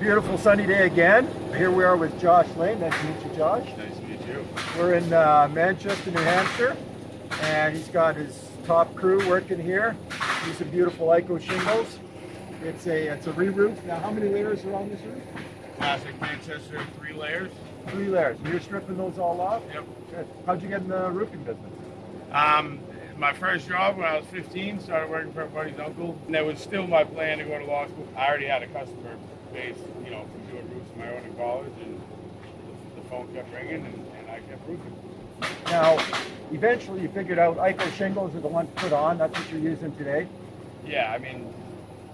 beautiful sunny day again. Here we are with Josh Lane. Nice to meet you, Josh. Nice to meet you. We're in Manchester, New Hampshire, and he's got his top crew working here. These are beautiful ICO shingles. It's a re-roof. Now, how many layers are on this roof? Classic Manchester, 3 layers. 3 layers. And you're stripping those all off? Yep. Good. How'd you get in the roofing business? My first job when I was 15, started working for a buddy's uncle. And it was still my plan to go to law school. I already had a customer base, you know, from doing roofs of my own in college, and the phone kept ringing, and I kept roofing. Now, eventually you figured out ICO shingles are the ones to put on. That's what you're using today. Yeah, I mean,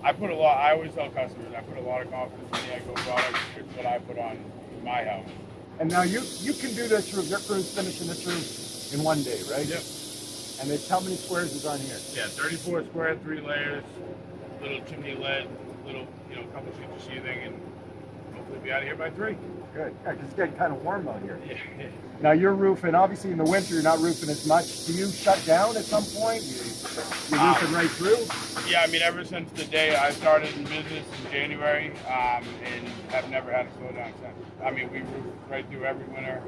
I always tell customers, I put a lot of confidence in the ICO products. It's what I put on my house. And now you can do this roof. Your crew's finishing this roof in one day, right? Yep. And it's how many squares is on here? Yeah, 34 square, 3 layers, little chimney lid, little, couple sheets of sheathing, and hopefully be out of here by 3. Good. Yeah, because it's getting kind of warm out here. Yeah. Now you're roofing, obviously in the winter you're not roofing as much. Do you shut down at some point? You're roofing right through? Yeah, I mean, ever since the day I started in business in January, and have never had a slowdown since. I mean, we roof right through every winter.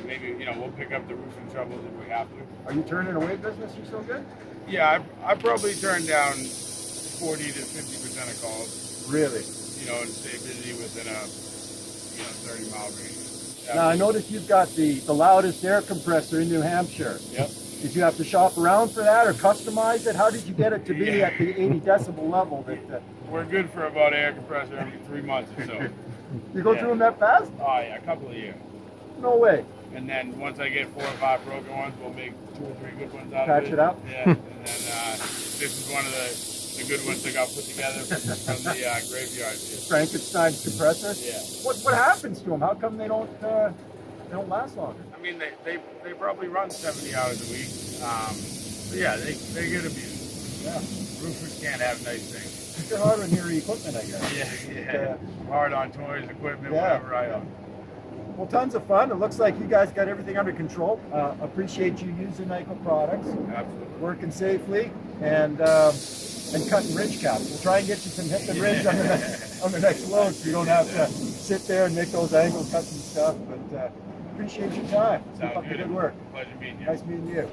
Maybe, we'll pick up the roofing troubles if we have to. Are you turning away business? You're so good? Yeah, I probably turn down 40 to 50% of calls. Really? And stay busy within a 30-mile radius. Yeah. Now I noticed you've got the loudest air compressor in New Hampshire. Yep. Did you have to shop around for that or customize it? How did you get it to be at the 80 decibel level? We're good for about air compressor every 3 months or so. You go through them that fast? Oh yeah, a couple of years. No way. And then once I get 4 or 5 broken ones, we'll make 2 or 3 good ones out Patch of it. it up? Yeah. And then this is one of the good ones that got put together from the graveyard. Frankenstein's compressor? Yeah. What happens to them? How come they don't last longer? I mean, they probably run 70 hours a week. But yeah, they get abused. Yeah. Roofers can't have nice things. They're hard on your equipment, I guess. Yeah. Hard on toys, equipment, Yeah. whatever I own. Well, tons of fun. It looks like you guys got everything under control. Appreciate you using ICO products, Absolutely. working safely, and cutting ridge caps. We'll try and get you some hip and ridge on the next load, so you don't have to sit there and make those angle cuts and stuff. But appreciate your time. Keep up the good work. Pleasure meeting you. Nice meeting you.